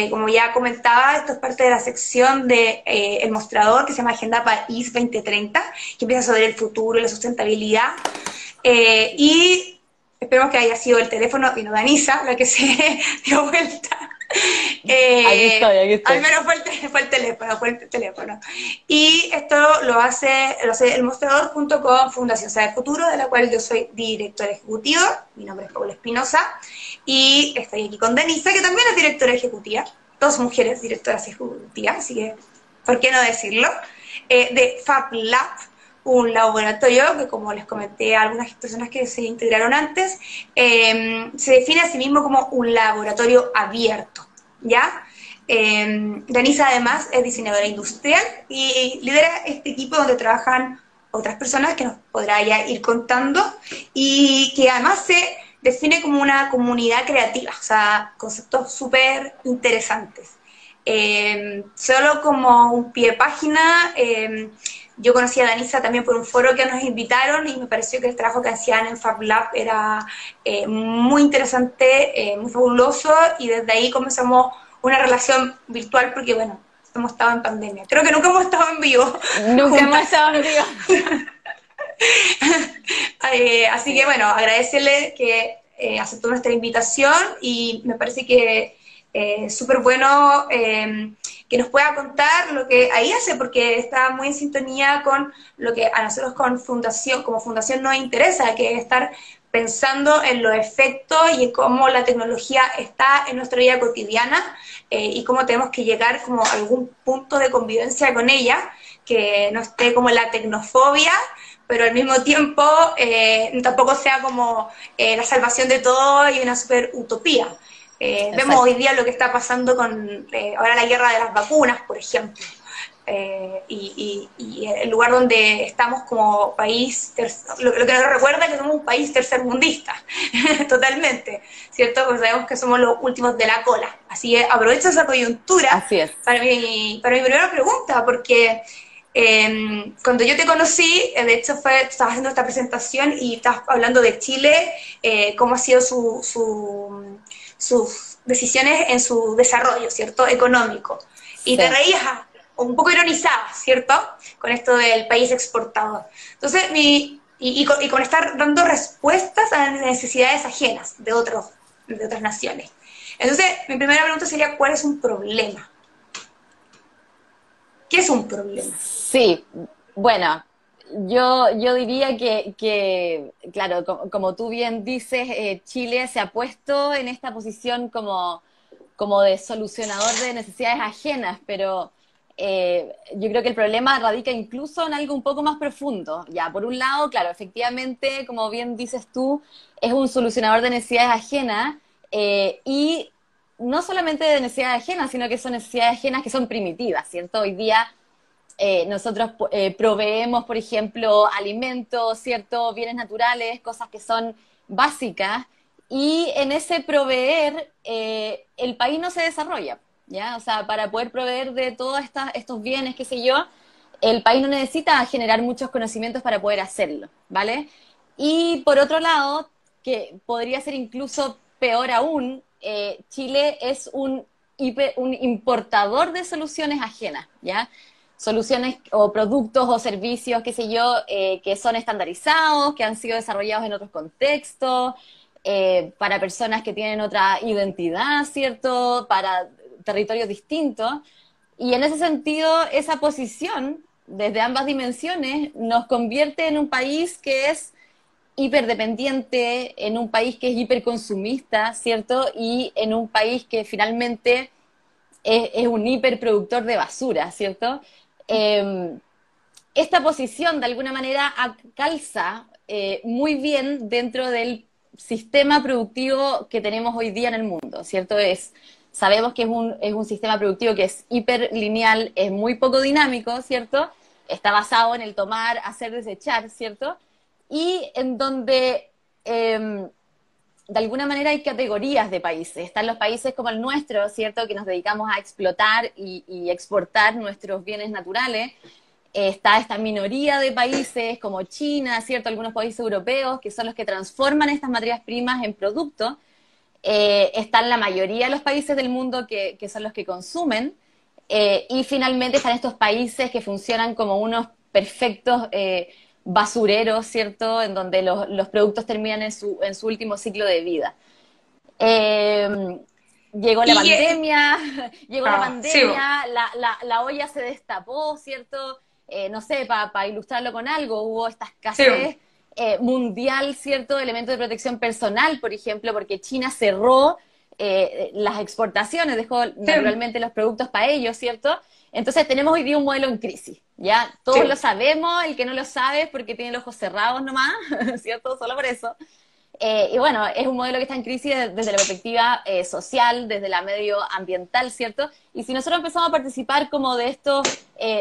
Como ya comentaba, esto es parte de la sección de El Mostrador, que se llama Agenda País 2030, que empieza sobre el futuro y la sustentabilidad. Y esperemos que haya sido el teléfono y no Danisa la que se dio vuelta. Aquí Al estoy. menos fue el teléfono. Y esto lo hace El Mostrador junto con Fundación Saber Futuro, de la cual yo soy directora ejecutiva. Mi nombre es Paula Espinosa. Y estoy aquí con Denisa, que también es directora ejecutiva. Dos mujeres directoras ejecutivas, así que, ¿por qué no decirlo? De Fab Lab, un laboratorio que, como les comenté a algunas personas que se integraron antes, se define a sí mismo como un laboratorio abierto, ¿ya? Danisa además es diseñadora industrial y lidera este equipo donde trabajan otras personas que nos podrá ya ir contando y que además se define como una comunidad creativa, o sea, conceptos súper interesantes. Solo como un pie de página, yo conocí a Danisa también por un foro que nos invitaron y me pareció que el trabajo que hacían en Fab Lab era muy interesante, muy fabuloso, y desde ahí comenzamos una relación virtual porque, bueno, hemos estado en pandemia. Creo que nunca hemos estado en vivo Nunca hemos juntas. estado en vivo. Así que, Sí. bueno, agradecerle que aceptó nuestra invitación y me parece que es súper bueno que nos pueda contar lo que ahí hace, porque está muy en sintonía con lo que a nosotros como fundación nos interesa, que es estar pensando en los efectos y en cómo la tecnología está en nuestra vida cotidiana y cómo tenemos que llegar como a algún punto de convivencia con ella, que no esté como la tecnofobia, pero al mismo tiempo tampoco sea como la salvación de todo y una super utopía. Vemos hoy Exacto. día lo que está pasando con ahora la guerra de las vacunas, por ejemplo. Y el lugar donde estamos como país, lo que nos recuerda es que somos un país tercermundista, totalmente, ¿cierto? Porque sabemos que somos los últimos de la cola. Así que aprovecho esa coyuntura Así es. para mi primera pregunta, porque cuando yo te conocí, de hecho estabas haciendo esta presentación y estabas hablando de Chile, cómo ha sido sus decisiones en su desarrollo, ¿cierto? Económico. Y te Sí. reías un poco ironizabas, ¿cierto? Con esto del país exportador. Entonces, y con estar dando respuestas a las necesidades ajenas de otras naciones. Entonces, mi primera pregunta sería, ¿cuál es un problema? ¿Qué es un problema? Sí, bueno, yo diría claro, como tú bien dices, Chile se ha puesto en esta posición como de solucionador de necesidades ajenas, pero yo creo que el problema radica incluso en algo un poco más profundo. Ya, por un lado, claro, efectivamente, como bien dices tú, es un solucionador de necesidades ajenas y no solamente de necesidades ajenas, sino que son necesidades ajenas que son primitivas, ¿cierto? Hoy día nosotros proveemos, por ejemplo, alimentos, ¿cierto? Bienes naturales, cosas que son básicas, y en ese proveer el país no se desarrolla, ¿ya? O sea, para poder proveer de todos estos bienes, qué sé yo, el país no necesita generar muchos conocimientos para poder hacerlo, ¿vale? Y por otro lado, que podría ser incluso peor aún, Chile es un importador de soluciones ajenas, ¿ya? Soluciones o productos o servicios, qué sé yo, que son estandarizados, que han sido desarrollados en otros contextos, para personas que tienen otra identidad, ¿cierto? Para territorios distintos. Y en ese sentido, esa posición, desde ambas dimensiones, nos convierte en un país que es hiperdependiente, en un país que es hiperconsumista, ¿cierto? Y en un país que finalmente es un hiperproductor de basura, ¿cierto? Eh, Esta posición de alguna manera calza muy bien dentro del sistema productivo que tenemos hoy día en el mundo, ¿cierto? Sabemos que es un sistema productivo que es hiperlineal, es muy poco dinámico, ¿cierto? Está basado en el tomar, hacer, desechar, ¿cierto? Y en donde de alguna manera hay categorías de países. Están los países como el nuestro, ¿cierto? Que nos dedicamos a explotar y exportar nuestros bienes naturales. Está esta minoría de países como China, ¿cierto? Algunos países europeos que son los que transforman estas materias primas en productos. están la mayoría de los países del mundo que son los que consumen, y finalmente están estos países que funcionan como unos perfectos basureros, ¿cierto? En donde los productos terminan en su último ciclo de vida. Eh, llegó la Y, pandemia, llegó la sí, pandemia, la olla se destapó, ¿cierto? No sé, para ilustrarlo con algo, hubo esta sí, escasez mundial, ¿cierto? De elementos de protección personal, por ejemplo, porque China cerró las exportaciones, dejó sí, naturalmente los productos para ellos, ¿cierto? Entonces tenemos hoy día un modelo en crisis, ¿ya? Todos lo sí. sabemos, el que no lo sabe es porque tiene los ojos cerrados nomás, ¿cierto? Solo por eso. Y bueno, es un modelo que está en crisis desde la perspectiva social, desde la medioambiental, ¿cierto? Y si nosotros empezamos a participar como de estos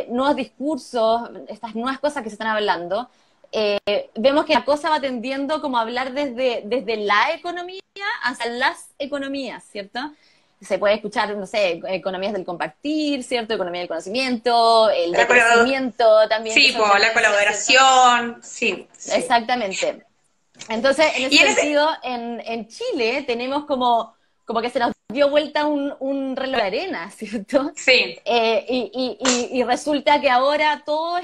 nuevos discursos, estas nuevas cosas que se están hablando, vemos que la cosa va tendiendo como a hablar desde la economía hacia las economías, ¿cierto? Se puede escuchar, no sé, economías del compartir, ¿cierto? Economía del conocimiento, el La colabor- decrecimiento también, que sí, son po, la tendencias, ¿cierto? colaboración, sí, sí. Exactamente. Entonces, en ese Y en ese, sentido, en Chile tenemos como que se nos dio vuelta un reloj de arena, ¿cierto? sí, Y resulta que ahora todos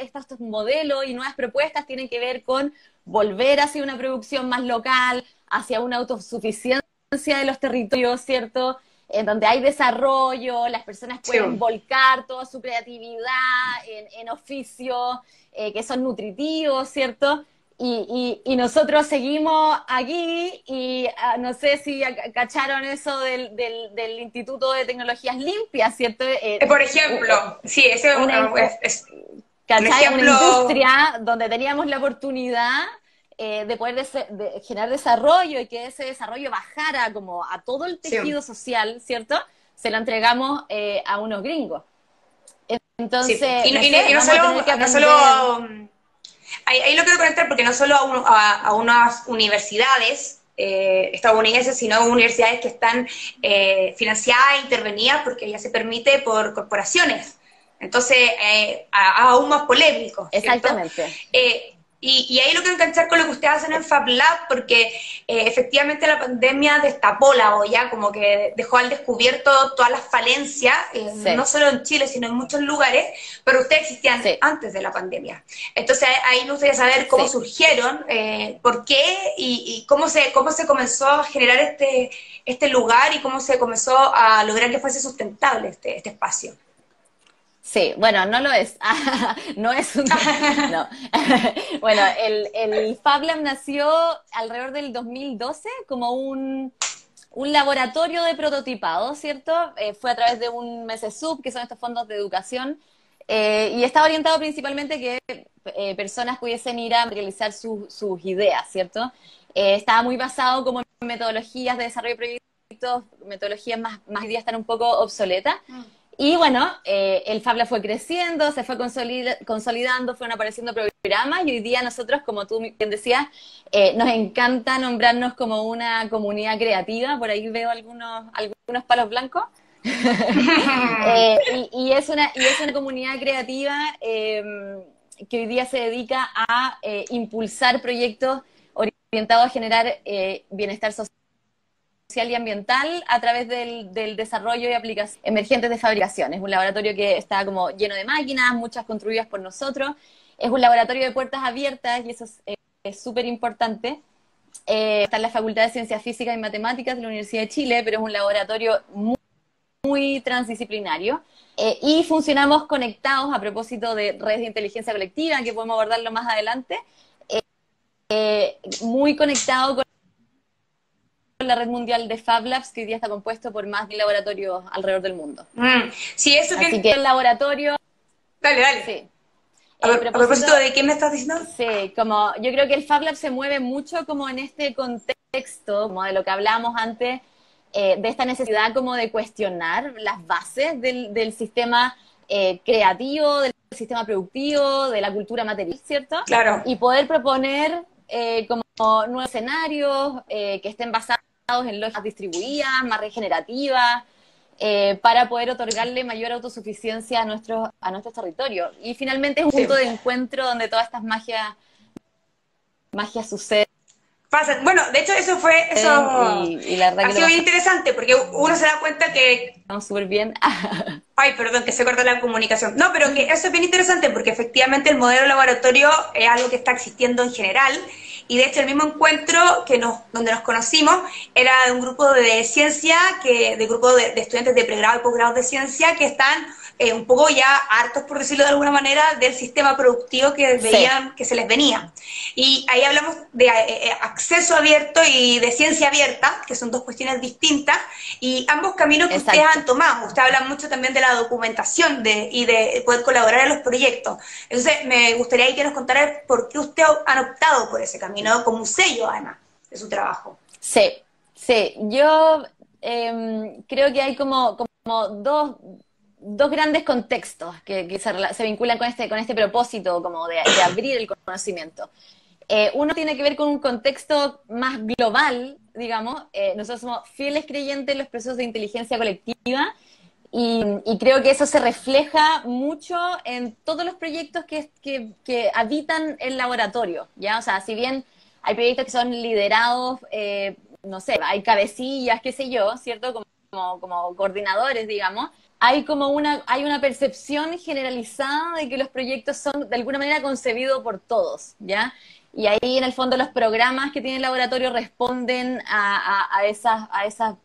estos modelos y nuevas propuestas tienen que ver con volver hacia una producción más local, hacia una autosuficiencia de los territorios, ¿cierto? En donde hay desarrollo, las personas sí. pueden volcar toda su creatividad en oficios que son nutritivos, ¿cierto? Y nosotros seguimos aquí y no sé si cacharon eso del Instituto de Tecnologías Limpias, ¿cierto? Por ejemplo, sí, ese Una, es un ¿cachai? Una ejemplo, industria donde teníamos la oportunidad de poder de generar desarrollo y que ese desarrollo bajara como a todo el sí, tejido social, ¿cierto? Se lo entregamos a unos gringos. sí. Entonces, Y no, no sé, no vamos a solo, tener que no aprender. solo, ahí lo quiero conectar porque no solo a unas universidades estadounidenses, sino universidades que están financiadas e intervenidas porque ya se permite por corporaciones. Entonces, aún más polémico, ¿cierto? Exactamente. Y ahí lo quiero enganchar con lo que ustedes hacen en Fab Lab, porque efectivamente la pandemia destapó la olla, como que dejó al descubierto todas las falencias, no Sí, solo en Chile, sino en muchos lugares, pero ustedes existían sí, antes de la pandemia. Entonces ahí me gustaría saber cómo sí. surgieron, por qué y cómo se comenzó a generar este lugar y cómo se comenzó a lograr que fuese sustentable este espacio. Sí, bueno, no lo es. No es un... No. Bueno, el Fab Lab nació alrededor del 2012 como un laboratorio de prototipado, ¿cierto? Fue a través de un MESESUB, que son estos fondos de educación, y estaba orientado principalmente que personas pudiesen ir a realizar sus ideas, ¿cierto? Estaba muy basado como en metodologías de desarrollo de proyectos, metodologías más hoy día están un poco obsoletas. Y bueno, el Fab Lab fue creciendo, se fue consolidando, fueron apareciendo programas y hoy día nosotros, como tú bien decías, nos encanta nombrarnos como una comunidad creativa, por ahí veo algunos palos blancos. Y es una comunidad creativa que hoy día se dedica a impulsar proyectos orientados a generar bienestar social y ambiental a través del desarrollo y aplicaciones emergentes de fabricación. Es un laboratorio que está como lleno de máquinas, muchas construidas por nosotros. Es un laboratorio de puertas abiertas y eso es súper importante. Está en la Facultad de Ciencias Físicas y Matemáticas de la Universidad de Chile, pero es un laboratorio muy transdisciplinario. Y funcionamos conectados a propósito de redes de inteligencia colectiva, que podemos abordarlo más adelante, muy conectado con la red mundial de Fab Labs, que hoy día está compuesto por más de laboratorios alrededor del mundo. Sí, eso Así que... que el laboratorio, Dale, dale. sí. A A propósito, propósito de qué me estás diciendo. sí, como yo creo que el Fab Lab se mueve mucho como en este contexto, como de lo que hablábamos antes, de esta necesidad como de cuestionar las bases del sistema creativo, del sistema productivo, de la cultura material, ¿cierto? Claro. Y poder proponer como nuevos escenarios que estén basados en lógicas distribuidas, más regenerativas, para poder otorgarle mayor autosuficiencia a nuestros territorios. Y finalmente es un Sí. punto de encuentro donde todas estas magias suceden. pasan. Bueno, de hecho eso y la verdad ha que lo sido bien pasamos interesante porque uno se da cuenta que, súper bien. ay, perdón, que se corta la comunicación. No, pero que eso es bien interesante porque efectivamente el modelo laboratorio es algo que está existiendo en general y de hecho el mismo encuentro donde nos conocimos era de un grupo de ciencia, de grupo de estudiantes de pregrado y posgrado de ciencia que están un poco ya hartos, por decirlo de alguna manera, del sistema productivo que Sí, veían que se les venía. Y ahí hablamos de acceso abierto y de ciencia abierta, que son dos cuestiones distintas, y ambos caminos que ustedes han exacto. tomado. Usted habla mucho también de la documentación y de poder colaborar en los proyectos. Entonces, me gustaría que nos contara por qué usted han optado por ese camino, como un sello, además, de su trabajo. Sí, sí. Yo creo que hay como dos grandes contextos que se vinculan con este propósito como de abrir el conocimiento. Uno tiene que ver con un contexto más global, digamos. Nosotros somos fieles creyentes en los procesos de inteligencia colectiva y creo que eso se refleja mucho en todos los proyectos que habitan el laboratorio, ¿ya? O sea, si bien hay proyectos que son liderados, no sé, hay cabecillas, qué sé yo, ¿cierto? Como coordinadores, digamos. Hay una percepción generalizada de que los proyectos son de alguna manera concebidos por todos, ¿ya? Y ahí en el fondo los programas que tiene el laboratorio responden a esas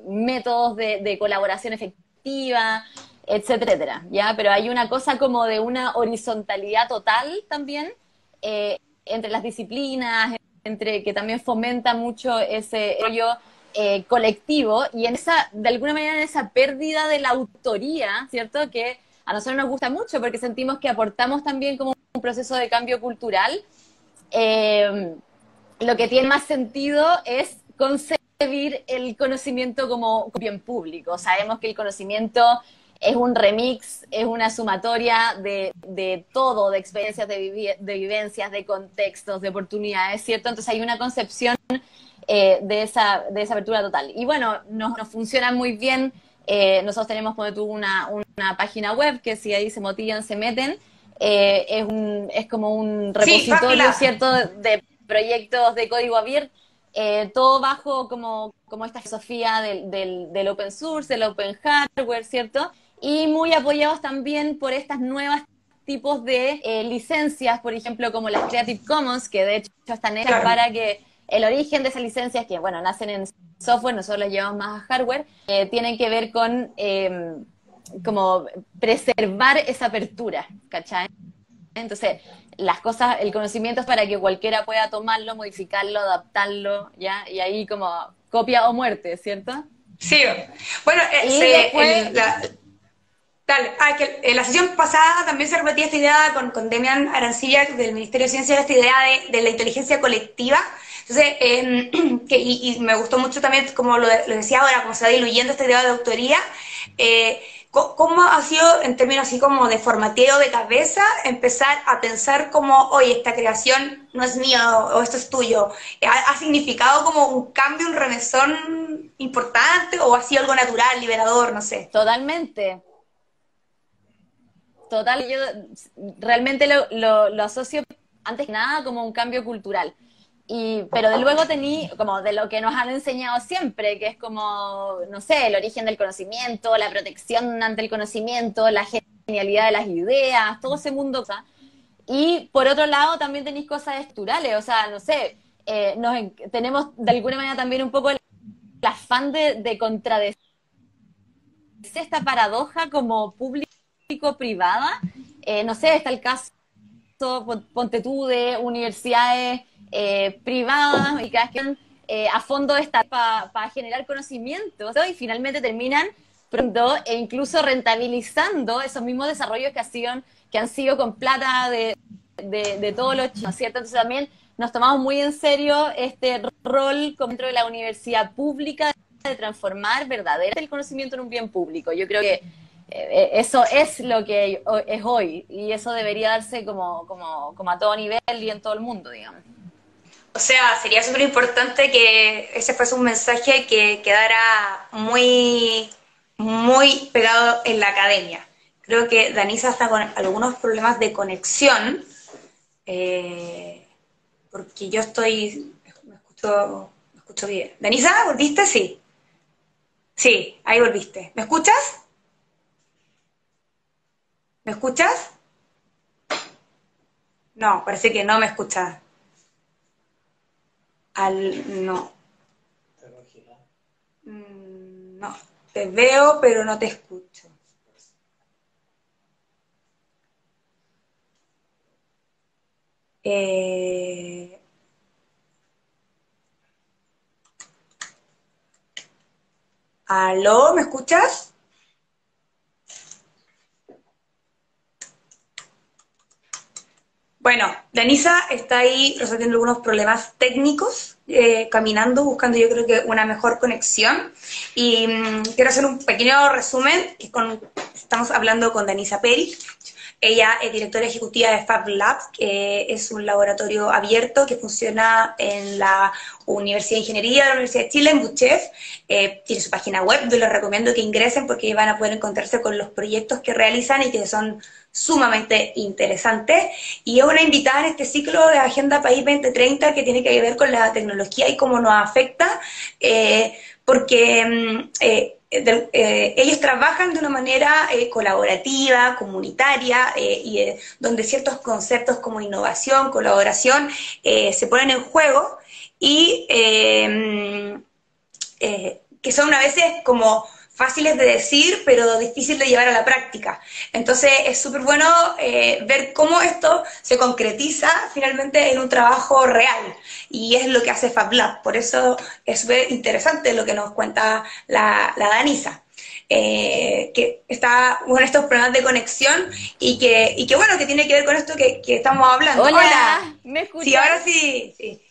métodos de colaboración efectiva, etcétera, etcétera, ¿ya? Pero hay una cosa como de una horizontalidad total también entre las disciplinas, entre que también fomenta mucho ese rollo colectivo y de alguna manera en esa pérdida de la autoría, ¿cierto? Que a nosotros nos gusta mucho porque sentimos que aportamos también como un proceso de cambio cultural. eh, lo que tiene más sentido es concebir el conocimiento como bien público. Sabemos que el conocimiento es un remix, es una sumatoria de todo, de experiencias, de vivencias, de contextos, de oportunidades, ¿cierto? Entonces hay una concepción de esa apertura total. Y bueno, nos funciona muy bien. Nosotros tenemos, cuando tú, una página web que si ahí se motivan, se meten. Es como un Sí, repositorio, FabLab. ¿cierto?, de proyectos de código abierto, todo bajo como esta filosofía del open source, del open hardware, ¿cierto? Y muy apoyados también por estas nuevas tipos de licencias, por ejemplo, como las Creative Commons, que de hecho están hechas Claro. para que el origen de esas licencias, que bueno, nacen en software, nosotros las llevamos más a hardware, tienen que ver con como preservar esa apertura, ¿cachai? Entonces, las cosas, el conocimiento es para que cualquiera pueda tomarlo, modificarlo, adaptarlo, ¿ya? Y ahí como copia o muerte, ¿cierto? Sí. Bueno, Y después, dale. Que en la sesión pasada también se repetía esta idea con Demian Arancilla del Ministerio de Ciencia, esta idea de la inteligencia colectiva. Entonces, y me gustó mucho también, como lo decía ahora, como se va diluyendo esta idea de autoría. ¿Cómo ha sido, en términos así como de formateo de cabeza, empezar a pensar como, oye, esta creación no es mía o esto es tuyo? ¿Ha significado como un cambio, un remesón importante o ha sido algo natural, liberador, no sé? totalmente, yo realmente lo asocio antes que nada como un cambio cultural. Pero de luego tení, como de lo que nos han enseñado siempre, que es como, no sé, el origen del conocimiento, la protección ante el conocimiento, la genialidad de las ideas, todo ese mundo. ¿sabes? Y por otro lado también tenéis cosas estructurales, o sea, no sé, tenemos de alguna manera también un poco el afán de contradecir esta paradoja como público-privada. No sé, está el caso, ponte tú, de universidades privadas y que hacen a fondo esta para generar conocimiento, ¿no? Y finalmente terminan pronto e incluso rentabilizando esos mismos desarrollos que han sido con plata de todos los chinos, ¿cierto? Entonces también nos tomamos muy en serio este rol como dentro de la universidad pública de transformar verdaderamente el conocimiento en un bien público. Yo creo que eso es lo que es hoy y eso debería darse como a todo nivel y en todo el mundo, digamos. O sea, sería súper importante que ese fuese un mensaje que quedara muy, muy pegado en la academia. Creo que Danisa está con algunos problemas de conexión, porque yo estoy, me escucho bien. ¿Denisa, volviste? Sí. Sí, ahí volviste. ¿Me escuchas? ¿Me escuchas? No, parece que no me escuchas. No. No. Te veo, pero no te escucho. Eh, ¿Aló? ¿Me escuchas? Bueno, Denisa está ahí resolviendo algunos problemas técnicos, caminando, buscando yo creo que una mejor conexión. Y quiero hacer un pequeño resumen. Estamos hablando con Denisa Peri. Ella es directora ejecutiva de Fab Labs, que es un laboratorio abierto que funciona en la Universidad de Ingeniería de la Universidad de Chile, en Buchef. Tiene su página web, yo les recomiendo que ingresen porque van a poder encontrarse con los proyectos que realizan y que son sumamente interesantes. Y es una invitada en este ciclo de Agenda País 2030 que tiene que ver con la tecnología y cómo nos afecta, porque ellos trabajan de una manera colaborativa, comunitaria, y donde ciertos conceptos como innovación, colaboración, se ponen en juego y que son a veces como fáciles de decir, pero difícil de llevar a la práctica. Entonces es súper bueno ver cómo esto se concretiza finalmente en un trabajo real, y es lo que hace FabLab. Por eso es súper interesante lo que nos cuenta la Danisa. Que está con estos problemas de conexión y que bueno, que tiene que ver con esto que estamos hablando. Hola, Hola. ¿me escuchas? Sí, ahora sí, sí.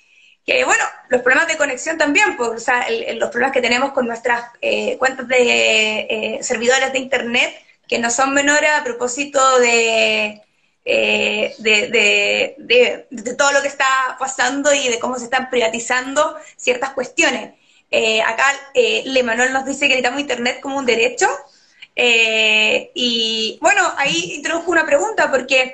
Que bueno, los problemas de conexión también, pues, o sea, los problemas que tenemos con nuestras cuentas de servidores de internet, que no son menores a propósito de todo lo que está pasando y de cómo se están privatizando ciertas cuestiones. Acá Le Manuel nos dice que necesitamos internet como un derecho. Y bueno, ahí introdujo una pregunta porque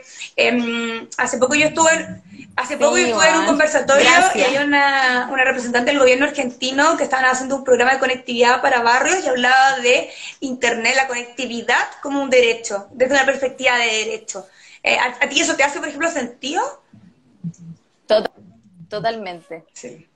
hace poco yo estuve Sí, en un Juan, conversatorio y gracias. hay una representante del gobierno argentino que estaban haciendo un programa de conectividad para barrios y hablaba de internet, la conectividad como un derecho, desde una perspectiva de derecho. ¿A ti eso te hace, por ejemplo, sentido? Tot- Totalmente. Sí.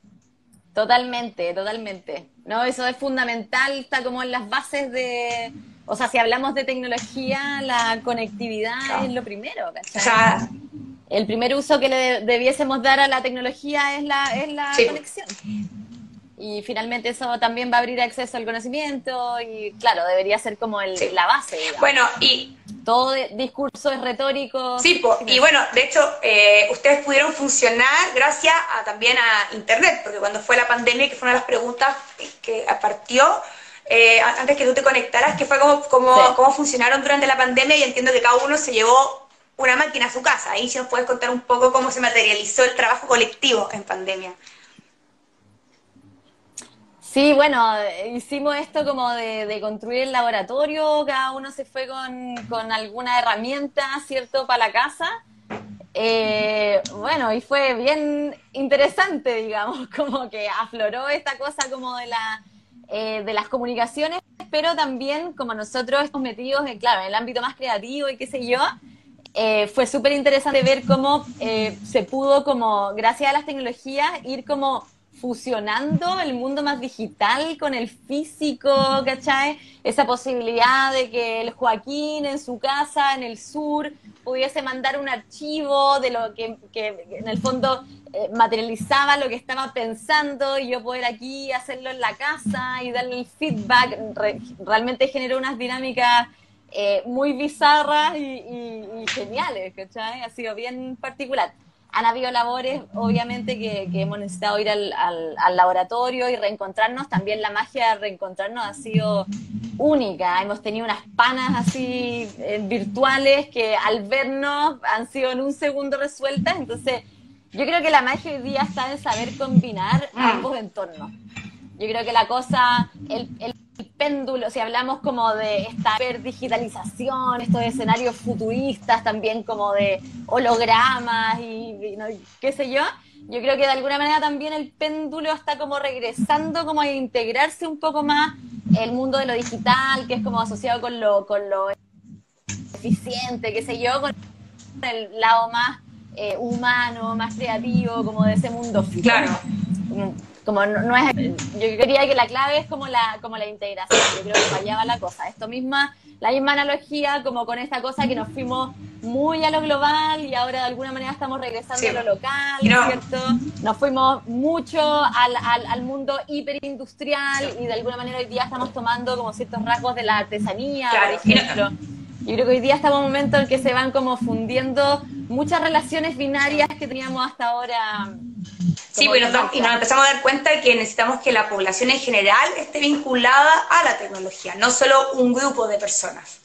Totalmente, totalmente. No, eso es fundamental, está como en las bases de, o sea, si hablamos de tecnología, la conectividad es Claro. lo primero, O ¿cachai? sea, El primer uso que le debiésemos dar a la tecnología es la sí. conexión. Y finalmente eso también va a abrir acceso al conocimiento y claro, debería ser como Sí. la base, digamos. Bueno, y Todo discurso es retórico. sí, y Dime. bueno, de hecho, ustedes pudieron funcionar gracias también a Internet, porque cuando fue la pandemia, que fue una de las preguntas que partió, antes que tú te conectaras, que fue Sí. cómo funcionaron durante la pandemia, y entiendo que cada uno se llevó una máquina a su casa. Ahí si nos puedes contar un poco cómo se materializó el trabajo colectivo en pandemia. Sí, bueno, hicimos esto como de construir el laboratorio, cada uno se fue con alguna herramienta, ¿cierto?, para la casa. Bueno, y fue bien interesante, digamos, como que afloró esta cosa como de las comunicaciones, pero también como nosotros estamos metidos, claro, en el ámbito más creativo y qué sé yo, fue súper interesante ver cómo se pudo, como, gracias a las tecnologías, ir como fusionando el mundo más digital con el físico, ¿cachai? Esa posibilidad de que el Joaquín en su casa, en el sur, pudiese mandar un archivo de lo que en el fondo materializaba lo que estaba pensando y yo poder aquí hacerlo en la casa y darle el feedback. Realmente generó unas dinámicas muy bizarras y geniales, ¿cachai? Ha sido bien particular. Han habido labores, obviamente, que hemos necesitado ir al laboratorio y reencontrarnos. También la magia de reencontrarnos ha sido única. Hemos tenido unas panas así virtuales que al vernos han sido en un segundo resueltas. Entonces, yo creo que la magia hoy día está en saber combinar Mm. ambos entornos. Yo creo que la cosa, el péndulo, si hablamos como de esta digitalización, estos escenarios futuristas también como de hologramas y no, qué sé yo, yo creo que de alguna manera también el péndulo está como regresando como a integrarse un poco más el mundo de lo digital, que es como asociado con lo eficiente, qué sé yo, con el lado más humano, más creativo, como de ese mundo Claro. fome. Como no es, yo quería que la clave es como la integración, yo creo que para allá va la cosa. Esto misma, la misma analogía como con esta cosa que nos fuimos muy a lo global y ahora de alguna manera estamos regresando Sí. a lo Y local, no, ¿cierto? Nos fuimos mucho al mundo hiperindustrial y de alguna manera hoy día estamos tomando como ciertos rasgos de la artesanía, por claro. Y no, ejemplo. Yo creo que hoy día estamos en un momento en que se van como fundiendo muchas relaciones binarias que teníamos hhasta ahora sí, como pues bien y nos marcadas. empezamos a dar cuenta de que necesitamos que la población en general esté vinculada a la tecnología, no solo un grupo de personas.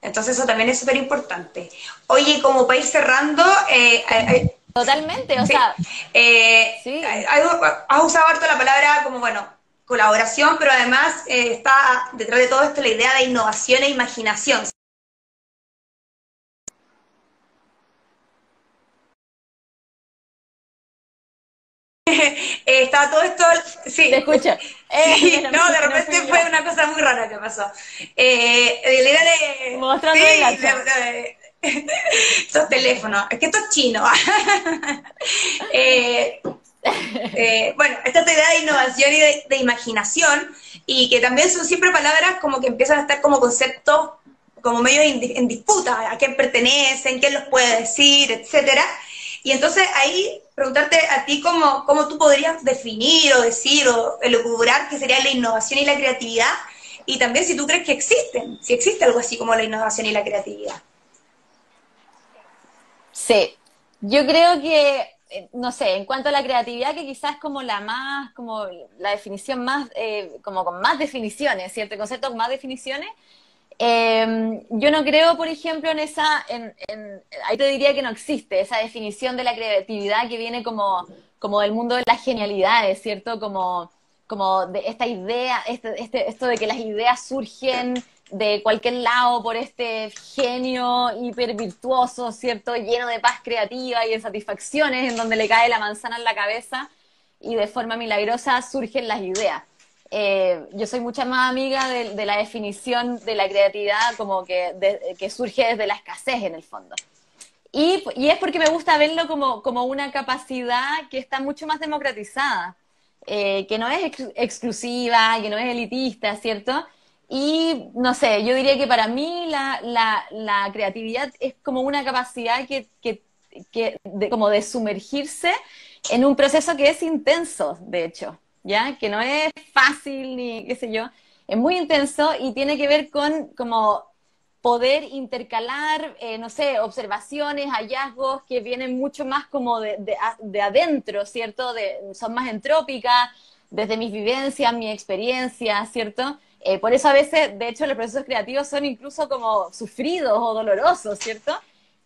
Entonces eso también es súper importante. Oye, como para ir cerrando, Totalmente, o sí, sea, sí, has usado harto la palabra como, bueno, colaboración, pero además está detrás de todo esto la idea de innovación e imaginación. Estaba todo esto, te sí, escucho. sí, no, de No repente fui yo. fue una cosa muy rara que pasó. La idea de, Mostrando el sí, hacha. esos teléfonos, es que esto es chino. eh, bueno, esta es la idea de innovación y de imaginación, y que también son siempre palabras como que empiezan a estar como conceptos como medio en disputa, a quién pertenecen, quién los puede decir, etcétera. Y entonces ahí preguntarte a ti cómo tú podrías definir o decir o elucubrar qué sería la innovación y la creatividad, y también si tú crees que existen, si existe algo así como la innovación y la creatividad. Sí, yo creo que, no sé, en cuanto a la creatividad, que quizás es como la más, como la definición más, como con más definiciones, ¿cierto? El concepto con más definiciones. Yo no creo, por ejemplo, en ahí te diría que no existe esa definición de la creatividad que viene como del mundo de las genialidades, ¿cierto? Como de esta idea, esto de que las ideas surgen de cualquier lado por este genio hiper virtuoso, ¿cierto? Lleno de paz creativa y de satisfacciones, en donde le cae la manzana en la cabeza y de forma milagrosa surgen las ideas. Yo soy mucha más amiga de la definición de la creatividad como que surge desde la escasez en el fondo. Y es porque me gusta verlo como una capacidad que está mucho más democratizada, que no es exclusiva, que no es elitista, ¿cierto? Y no sé, yo diría que para mí la creatividad es como una capacidad como de sumergirse en un proceso que es intenso, de hecho, ¿ya? Que no es fácil ni qué sé yo, es muy intenso y tiene que ver con como poder intercalar, no sé, observaciones, hallazgos que vienen mucho más como de adentro, ¿cierto? Son más entrópicas, desde mis vivencias, mi experiencia, ¿cierto? Por eso a veces, de hecho, los procesos creativos son incluso como sufridos o dolorosos, ¿cierto?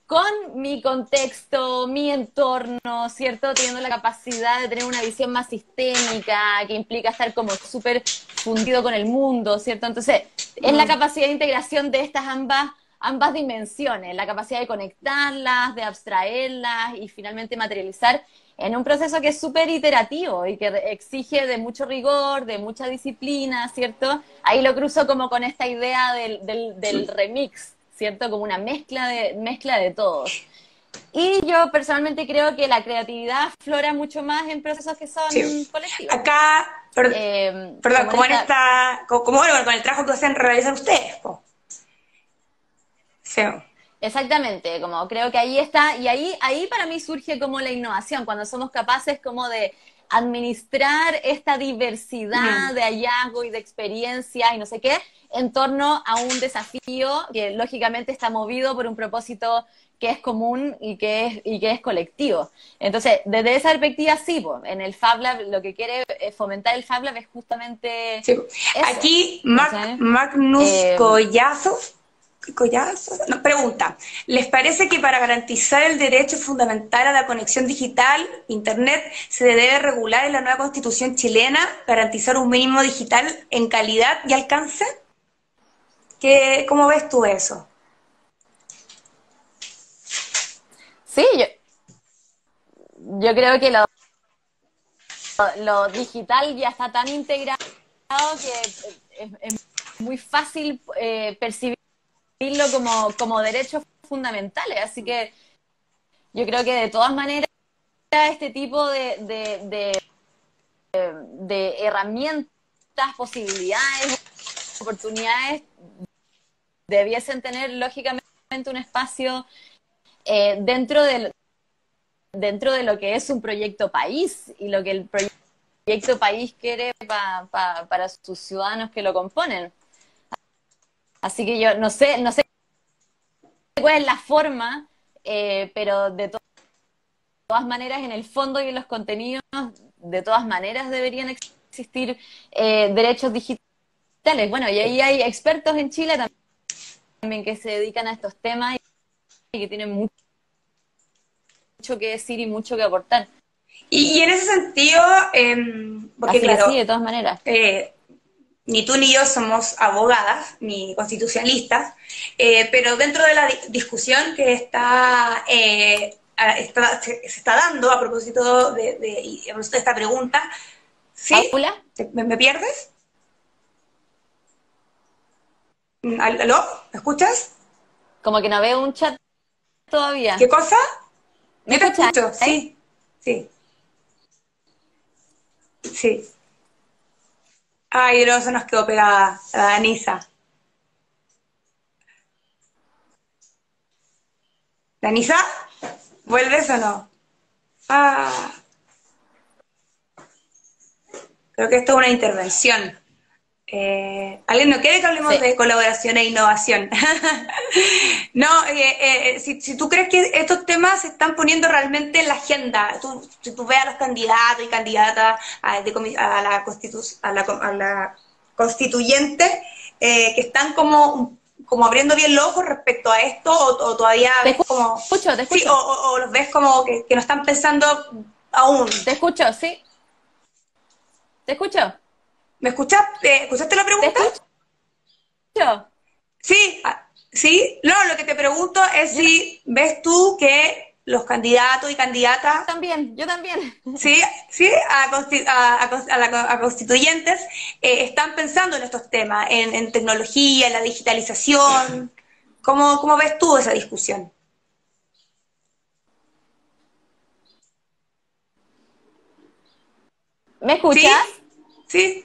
Con mi contexto, mi entorno, ¿cierto? Teniendo la capacidad de tener una visión más sistémica, que implica estar como súper fundido con el mundo, ¿cierto? Entonces, es la capacidad de integración de estas ambas dimensiones, la capacidad de conectarlas, de abstraerlas y finalmente materializar en un proceso que es súper iterativo y que exige de mucho rigor, de mucha disciplina, ¿cierto? Ahí lo cruzo como con esta idea del remix, ¿cierto? Como una mezcla de todos. Y yo personalmente creo que la creatividad flora mucho más en procesos que son Sí. colectivos. Acá, perdón, Como en como en esta, esta, como bueno, con el trabajo que hacen realizar ustedes, po. Sí. exactamente, como creo que ahí está, y ahí para mí surge como la innovación, cuando somos capaces como de administrar esta diversidad de hallazgo y de experiencias y no sé qué, en torno a un desafío que lógicamente está movido por un propósito que es común y que es colectivo. Entonces, desde esa perspectiva, sí, po, en el Fab Lab lo que quiere fomentar el Fab Lab es justamente Sí. eso. Aquí ¿Cachai? Magnus Eh, Collazo, Collazo no, pregunta, ¿les parece que para garantizar el derecho fundamental a la conexión digital, Internet, se debe regular en la nueva constitución chilena garantizar un mínimo digital en calidad y alcance? ¿Cómo ves tú eso? sí, yo creo que lo digital ya está tan integrado que es muy fácil percibirlo como derechos fundamentales. Así que yo creo que de todas maneras este tipo de herramientas, posibilidades, oportunidades debiesen tener lógicamente un espacio dentro de lo que es un proyecto país y lo que el proyecto país quiere para sus ciudadanos que lo componen. Así que yo no sé cuál es la forma, pero de todas maneras en el fondo y en los contenidos, de todas maneras deberían existir derechos digitales. Bueno, y ahí hay expertos en Chile también que se dedican a estos temas y que tienen mucho que decir y mucho que aportar. Y en ese sentido, porque así claro, que sí, de todas maneras. Ni tú ni yo somos abogadas ni constitucionalistas, pero dentro de la discusión que se está dando a propósito de esta pregunta, ¿sí? ¿Paula? ¿Me pierdes? ¿Aló? ¿Me escuchas? Como que no veo un chat todavía. ¿Qué cosa? ¿Me Yo te escuchas? escucho, sí, sí, sí. Ay, no, se nos quedó pegada la Danisa. ¿Danisa? ¿Vuelves o no? Ah, creo que esto es una intervención. ¿Alguien no quiere que hablemos Sí. de colaboración e innovación? No, si tú crees que estos temas se están poniendo realmente en la agenda, si tú ves a los candidatos y candidatas a la constituyente que están como abriendo bien los ojos respecto a esto, o todavía Te ves como... escucho, te Sí, escucho. o los ves como que no están pensando aún. Te escucho, sí. Te escucho. ¿Me escuchas? ¿Escuchaste la Te pregunta? escucho. Sí, sí. No, lo que te pregunto es Yo si ves tú que los candidatos y candidatas, también, yo también. sí, sí, a constituyentes, están pensando en estos temas, en tecnología, en la digitalización. ¿Cómo ves tú esa discusión? ¿Me ¿Sí? escuchas? ¿Sí?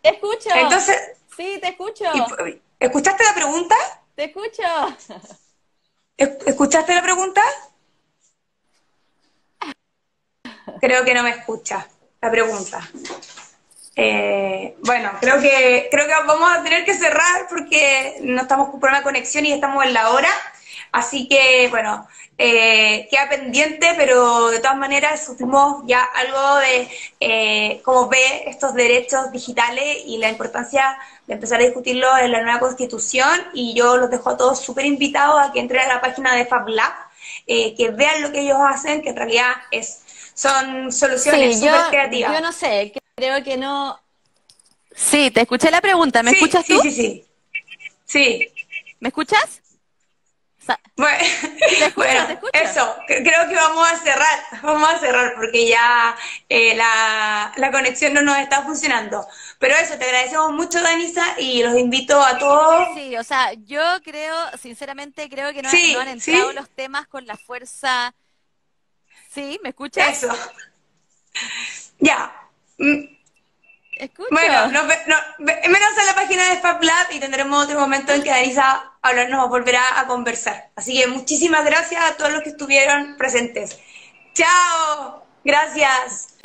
Te escucho. Entonces, Sí, te escucho. ¿escuchaste la pregunta? Te escucho. ¿Escuchaste la pregunta? Creo que no me escucha la pregunta. Bueno, creo que vamos a tener que cerrar porque no estamos con problema de conexión y estamos en la hora. Así que, bueno, queda pendiente, pero de todas maneras sufrimos ya algo de cómo ve estos derechos digitales y la importancia de empezar a discutirlo en la nueva Constitución. Y yo los dejo a todos súper invitados a que entren a la página de FabLab, que vean lo que ellos hacen, que en realidad son soluciones Sí, súper yo creativas. no sé, creo que no. Sí, te escuché la pregunta. ¿Me Sí, escuchas tú? sí, sí, sí. Sí. ¿Me escuchas? Bueno, Te escucho, te bueno, escucho. eso, creo que vamos a cerrar porque ya la conexión no nos está funcionando. Pero eso, te agradecemos mucho, Danisa, y los invito a todos. Sí, o sea, yo creo, sinceramente, creo que no han Sí, entrado sí, los temas con la fuerza. ¿Sí? ¿Me escuchas? eso, ya. Escucho. Bueno, menos en la página de FabLab y tendremos otro momento en que Danisa hablarnos, volverá a conversar. Así que muchísimas gracias a todos los que estuvieron presentes. Chao, gracias.